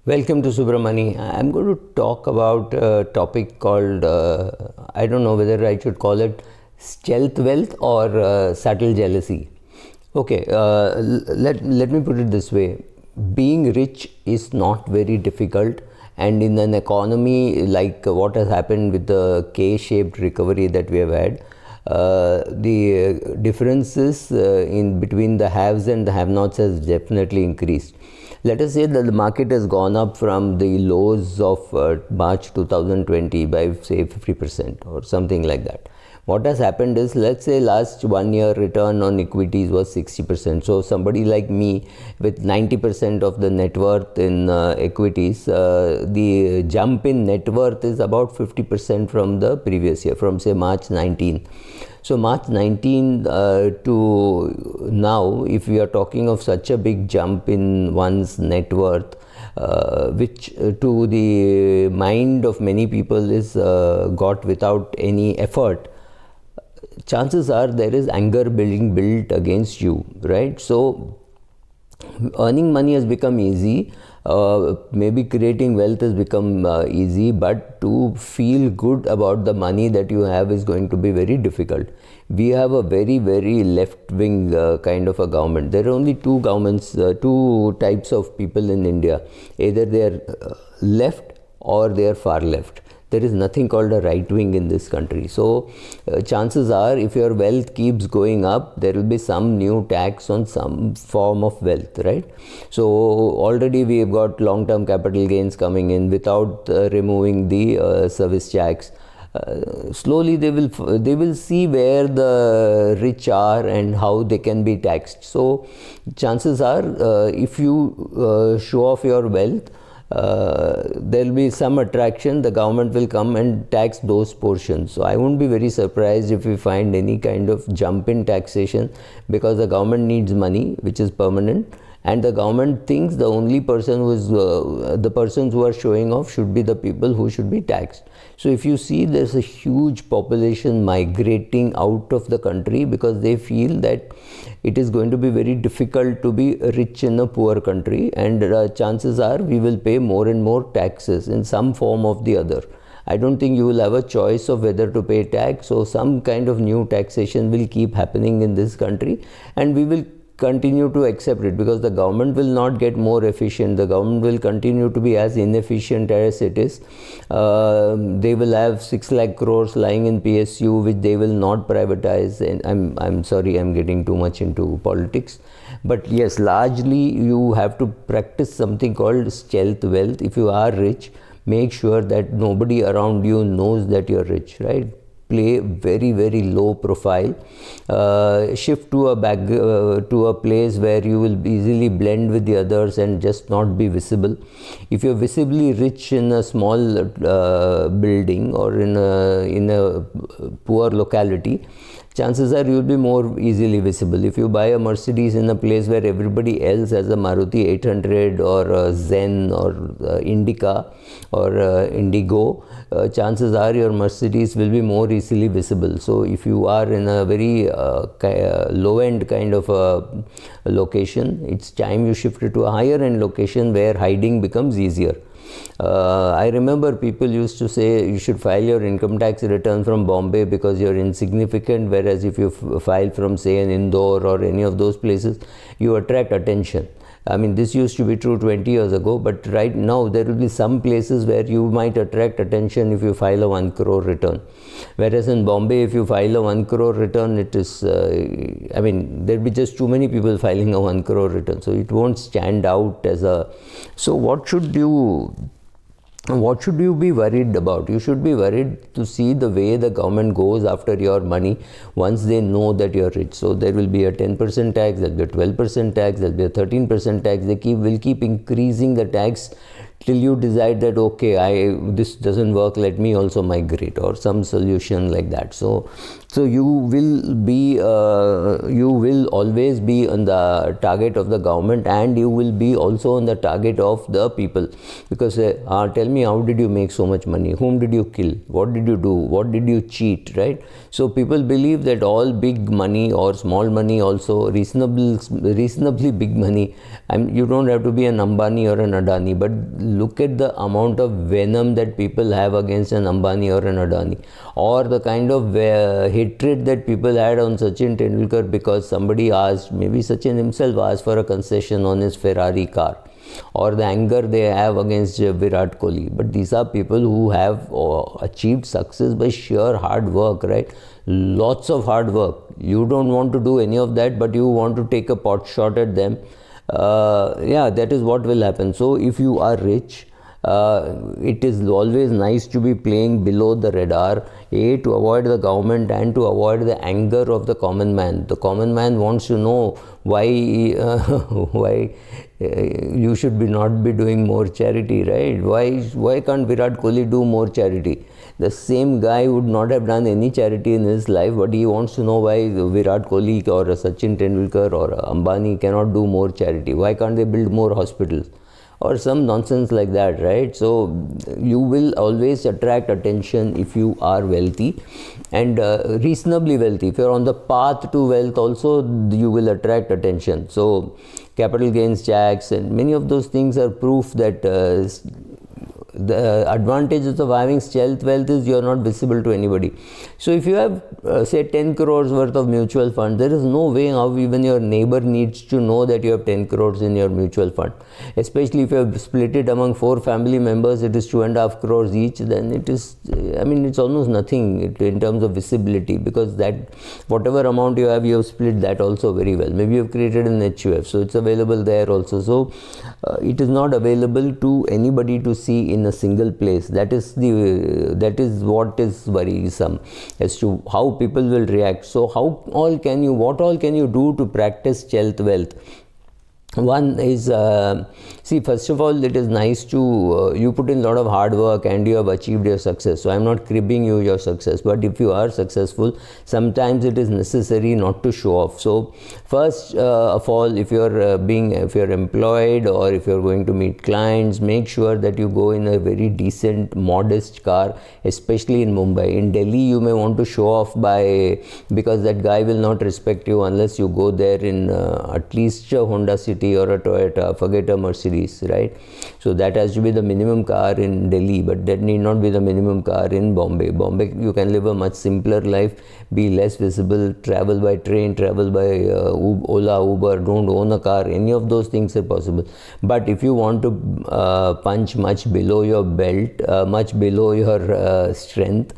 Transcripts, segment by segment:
Welcome to Subramani. I'm going to talk about a topic called, I don't know whether I should call it stealth wealth or subtle jealousy. Okay, let me put it this way. Being rich is not very difficult, and in an economy like what has happened with the K-shaped recovery that we have had, the differences in between the haves and the have-nots has definitely increased. Let us say that the market has gone up from the lows of March 2020 by say 50% or something like that. What has happened is, let's say last 1 year return on equities was 60%. So somebody like me with 90% of the net worth in equities, the jump in net worth is about 50% from the previous year, from say March 19. So March 19 to now, if we are talking of such a big jump in one's net worth, which to the mind of many people is got without any effort, chances are there is anger being built against you, right? So earning money has become easy, maybe creating wealth has become easy, but to feel good about the money that you have is going to be very difficult. We have a very left wing kind of a government. There are only two governments, two types of people in India. Either they are left or they are far left. There is nothing called a right wing in this country. So chances are, if your wealth keeps going up, there will be some new tax on some form of wealth, right? So already we have got long-term capital gains coming in without removing the service tax. Slowly they will see where the rich are and how they can be taxed. So chances are, if you show off your wealth, there will be some attraction. The government will come and tax those portions. So I won't be very surprised if we find any kind of jump in taxation, because the government needs money which is permanent, and the government thinks the only person who is the persons who are showing off should be the people who should be taxed. So if you see, there's a huge population migrating out of the country because they feel that it is going to be very difficult to be rich in a poor country, and chances are we will pay more and more taxes in some form or the other. I don't think you will have a choice of whether to pay tax. So some kind of new taxation will keep happening in this country, and we will continue to accept it because the government will not get more efficient. The government will continue to be as inefficient as it is. They will have 6 lakh crores lying in PSU which they will not privatize. And I'm sorry, I'm getting too much into politics, but yes, largely you have to practice something called stealth wealth. If you are rich, make sure that nobody around you knows that you're rich, right? Play very low profile, shift to a place where you will easily blend with the others and just not be visible. If you're visibly rich in a small building or in a poor locality, chances are you will be more easily visible. If you buy a Mercedes in a place where everybody else has a Maruti 800 or a Zen or Indica or Indigo, chances are your Mercedes will be more easily visible. So if you are in a very low end kind of a location, it's time you shift it to a higher end location where hiding becomes easier. I remember people used to say you should file your income tax return from Bombay because you're insignificant, whereas if you file from say an Indore or any of those places, you attract attention. I mean, this used to be true 20 years ago, but right now there will be some places where you might attract attention if you file a 1 crore return. Whereas in Bombay, if you file a 1 crore return, it is, I mean, there'll be just too many people filing a 1 crore return. So it won't stand out as a, so what should you be worried about? You should be worried to see the way the government goes after your money once they know that you're rich. So there will be a 10% tax, there'll be a 12% tax, there'll be a 13% tax. They will keep increasing the tax till you decide that okay, this doesn't work, let me also migrate, or some solution like that. So you will always be on the target of the government, and you will be also on the target of the people, because tell me, how did you make so much money? Whom did you kill? What did you do? What did you cheat? Right? So people believe that all big money or small money, also reasonably big money, you don't have to be an Ambani or an Adani, but look at the amount of venom that people have against an Ambani or an Adani, or the kind of hatred that people had on Sachin Tendulkar because somebody asked, maybe Sachin himself asked for a concession on his Ferrari car, or the anger they have against Virat Kohli. But these are people who have achieved success by sheer hard work, right? Lots of hard work. You don't want to do any of that, but you want to take a pot shot at them. Yeah, that is what will happen. So if you are rich, it is always nice to be playing below the radar, to avoid the government and to avoid the anger of the common man. The common man wants to know why you should not be doing more charity, right? Why can't Virat Kohli do more charity? The same guy would not have done any charity in his life, but he wants to know why Virat Kohli or Sachin Tendulkar or Ambani cannot do more charity. Why can't they build more hospitals? Or some nonsense like that, right? So you will always attract attention if you are wealthy and reasonably wealthy. If you're on the path to wealth also, you will attract attention. So capital gains tax and many of those things are proof that the advantages of having stealth wealth is you're not visible to anybody. So if you have say 10 crores worth of mutual fund, there is no way how even your neighbor needs to know that you have 10 crores in your mutual fund. Especially if you have split it among 4 family members, it is 2.5 crores each, then it is, I mean, it's almost nothing in terms of visibility, because that whatever amount you have split that also very well. Maybe you have created an HUF, so it's available there also. So it is not available to anybody to see in a single place. That is what is worrisome as to how people will react. So what all can you do to practice stealth wealth? One is, see, first of all, it is nice to, you put in a lot of hard work and you have achieved your success. So I'm not cribbing you your success, but if you are successful, sometimes it is necessary not to show off. So first of all, if you're employed or if you're going to meet clients, make sure that you go in a very decent, modest car, especially in Mumbai. In Delhi, you may want to show off because that guy will not respect you unless you go there in at least a Honda City or a Toyota, forget a Mercedes, right? So that has to be the minimum car in Delhi, but that need not be the minimum car in Bombay. Bombay, you can live a much simpler life, be less visible, travel by train, travel by Ola, Uber, don't own a car. Any of those things are possible. But if you want to punch much below your belt, much below your strength,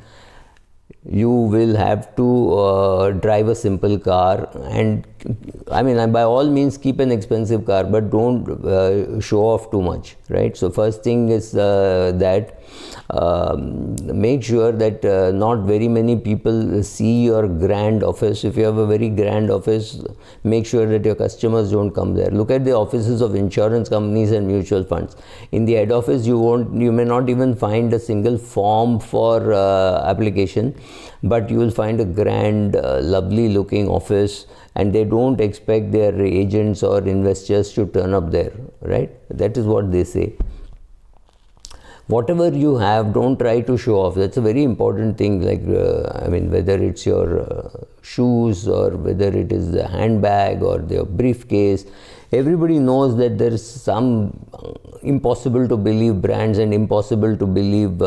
you will have to drive a simple car, and I mean, by all means keep an expensive car, but don't show off too much, right? So first thing is that make sure that not very many people see your grand office. If you have a very grand office, make sure that your customers don't come there. Look at the offices of insurance companies and mutual funds. In the head office, you may not even find a single form for application, but you will find a grand, lovely looking office, and they don't expect their agents or investors to turn up there, right? That is what they say. Whatever you have, don't try to show off. That's a very important thing. Like, I mean, whether it's your shoes or whether it is the handbag or the briefcase, everybody knows that there is some impossible to believe brands and impossible to believe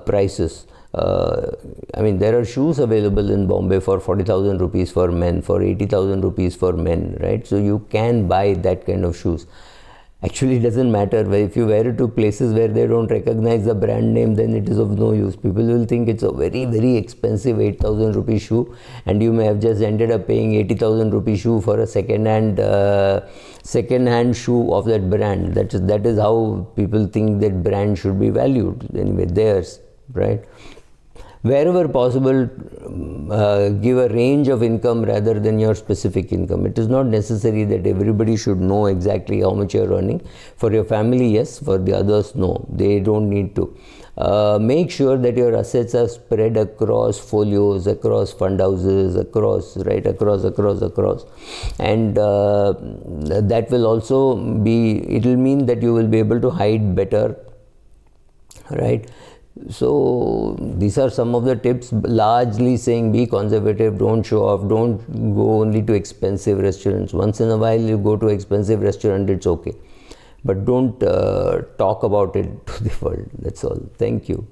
prices. I mean, there are shoes available in Bombay for 40,000 rupees for men, for 80,000 rupees for men, right? So you can buy that kind of shoes. Actually, it doesn't matter. If you wear it to places where they don't recognize the brand name, then it is of no use. People will think it's a very, very expensive 8,000 rupee shoe, and you may have just ended up paying 80,000 rupee shoe for a second-hand shoe of that brand. That is how people think that brand should be valued. Anyway, theirs, right? Wherever possible, give a range of income rather than your specific income. It is not necessary that everybody should know exactly how much you are earning. For your family, yes. For the others, no. They don't need to. Make sure that your assets are spread across folios, across fund houses, across. And that will also it will mean that you will be able to hide better, right? So these are some of the tips, largely saying be conservative, don't show off, don't go only to expensive restaurants. Once in a while you go to expensive restaurant, it's okay. but don't talk about it to the world. That's all. Thank you.